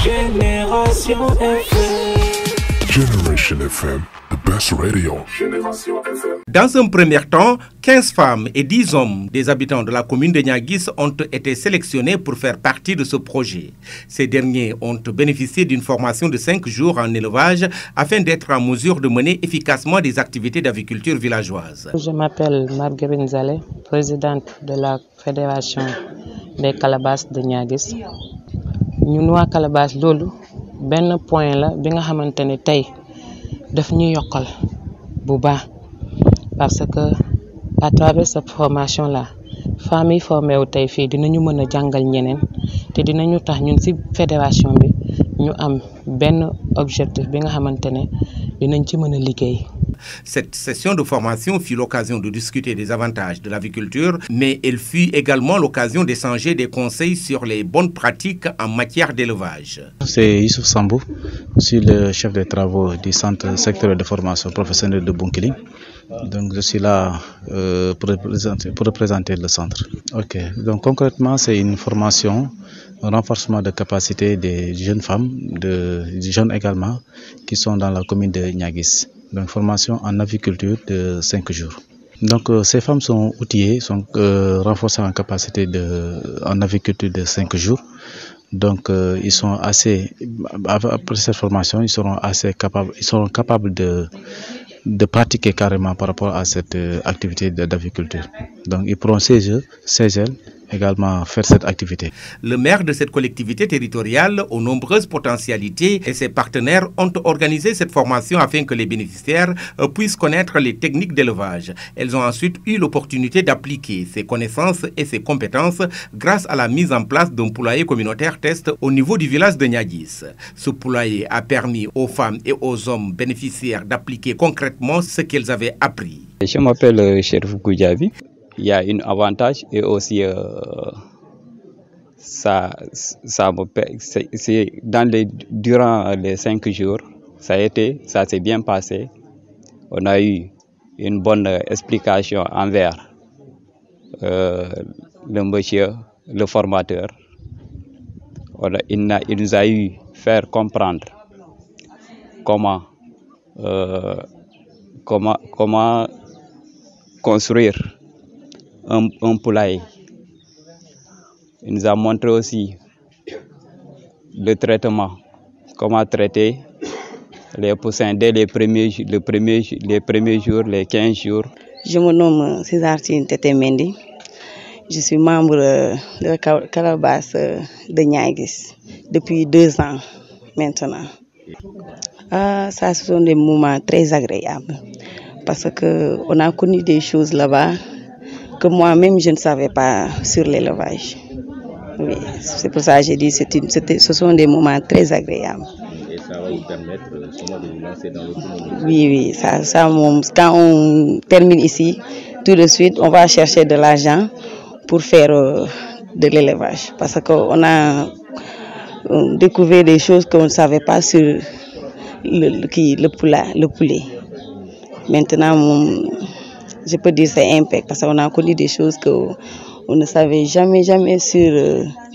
Génération FM. Generation FM, the best radio. Génération FM. Dans un premier temps, 15 femmes et 10 hommes des habitants de la commune de Niaguis ont été sélectionnés pour faire partie de ce projet. Ces derniers ont bénéficié d'une formation de 5 jours en élevage afin d'être en mesure de mener efficacement des activités d'aviculture villageoise. Je m'appelle Marguerite Zalé, présidente de la Fédération des Calabasses de Niaguis. Ñun waa Calebasse loolu benn point la bi nga xamantene tay daf ñu yokal bu baax parce que à travers cette formation là famille formée wu tay fi dinañu mëna jangal ñeneen té dinañu tax ñun ci fédération bi ñu am benn objectif bi nga xamantene dinañ ci mëna liggéey. Cette session de formation fut l'occasion de discuter des avantages de l'aviculture, mais elle fut également l'occasion d'échanger des conseils sur les bonnes pratiques en matière d'élevage. C'est Youssouf Sambou, je suis le chef des travaux du centre sectoriel de formation professionnelle de Bounkiling. Donc je suis là pour représenter le centre. Ok, donc concrètement c'est une formation, un renforcement de capacité des jeunes femmes, des jeunes également, qui sont dans la commune de Niaguis. Donc formation en aviculture de 5 jours. Donc ces femmes sont outillées, sont renforcées en capacité en aviculture de 5 jours. Donc ils sont assez, après cette formation, ils seront capables de pratiquer carrément par rapport à cette activité d'aviculture. Donc ils pourront chez elles également faire cette activité. Le maire de cette collectivité territoriale, aux nombreuses potentialités, et ses partenaires ont organisé cette formation afin que les bénéficiaires puissent connaître les techniques d'élevage. Elles ont ensuite eu l'opportunité d'appliquer ces connaissances et ces compétences grâce à la mise en place d'un poulailler communautaire test au niveau du village de Niaguis. Ce poulailler a permis aux femmes et aux hommes bénéficiaires d'appliquer concrètement ce qu'ils avaient appris. Je m'appelle Cherif Goudjavi. Il y a un avantage et aussi durant les 5 jours, ça s'est bien passé. On a eu une bonne explication envers le monsieur, le formateur. Il nous a eu faire comprendre comment construire un poulailler. Il nous a montré aussi le traitement, comment traiter les poussins dès les premiers jours, les 15 jours. Je me nomme Césartine Tete Mendy. Je suis membre de la Calebasse de Niaguis depuis 2 ans maintenant. Ça, ce sont des moments très agréables parce qu'on a connu des choses là-bas que moi-même je ne savais pas sur l'élevage. Oui, c'est pour ça que j'ai dit que ce sont des moments très agréables. Et ça va vous permettre sûrement de vous lancer dans l'autonomie. Oui, quand on termine ici, tout de suite, on va chercher de l'argent pour faire de l'élevage. Parce qu'on a découvert des choses qu'on ne savait pas sur le poulet. Maintenant, je peux dire que c'est impec parce qu'on a connu des choses qu'on ne savait jamais sur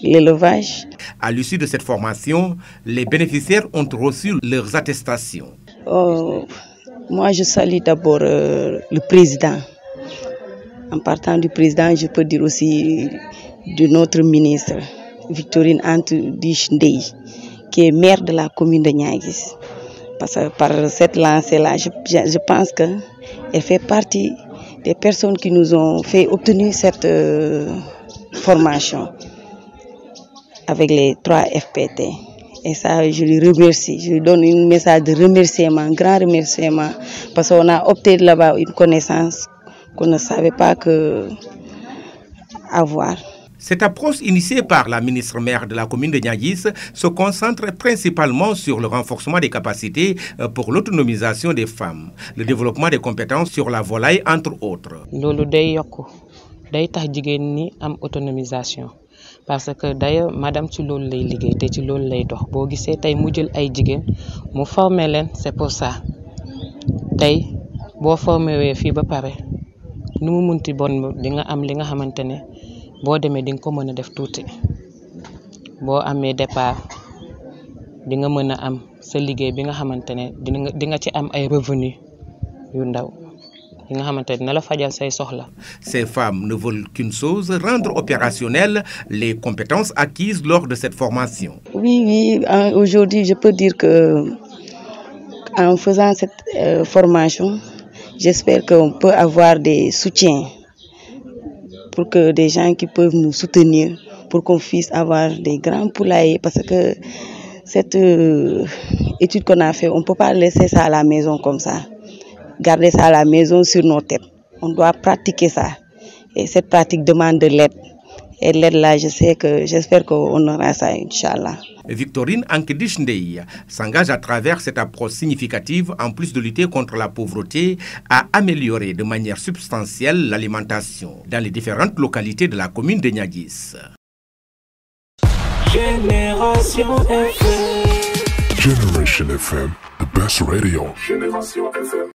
l'élevage. À l'issue de cette formation, les bénéficiaires ont reçu leurs attestations. Moi, je salue d'abord le président. En partant du président, je peux dire aussi de notre ministre, Victorine Antoudich-Ndeye, qui est maire de la commune de Niaguis. Parce que par cette lancée-là, je pense qu'elle fait partie des personnes qui nous ont fait obtenir cette formation avec les 3 FPT. Et ça, je lui remercie. Je lui donne un message de remerciement, un grand remerciement, parce qu'on a opté là-bas une connaissance qu'on ne savait pas avoir. Cette approche initiée par la ministre-maire de la commune de Niaguis se concentre principalement sur le renforcement des capacités pour l'autonomisation des femmes, le développement des compétences sur la volaille, entre autres. Lolu day yokku day tax jigéen ni am autonomisation parce que d'ailleurs madame ci lolu lay liggéey té ci lolu lay dox bo gisé tay mu jël ay jigéen mu former len, c'est pour ça tay bo formé wé fi ba paré nu mu munti bon di nga am li nga xamantene boo demee di nga ko mën a def tuuti boo amee départ di nga mën a am sa liggéey bi nga xamante ne di nga ci am ay revenus yu ndaw yi nga xamante ne dina la fajal say soxla. Ces femmes ne veulent qu'une chose, rendre opérationnelles les compétences acquises lors de cette formation. Oui, aujourd'hui je peux dire que en faisant cette formation, j'espère qu'on peut avoir des soutiens pour que des gens qui peuvent nous soutenir pour qu'on puisse avoir des grands poulaillers parce que cette étude qu'on a fait, on ne peut pas laisser ça à la maison comme ça, garder ça à la maison sur nos têtes. On doit pratiquer ça et cette pratique demande de l'aide. Et l'aide là, j'espère qu'on aura ça, Inch'Allah. Victorine Ankedish Ndeye s'engage à travers cette approche significative, en plus de lutter contre la pauvreté, à améliorer de manière substantielle l'alimentation dans les différentes localités de la commune de Niaguis. Génération FM. Generation FM, the best radio. Génération FM.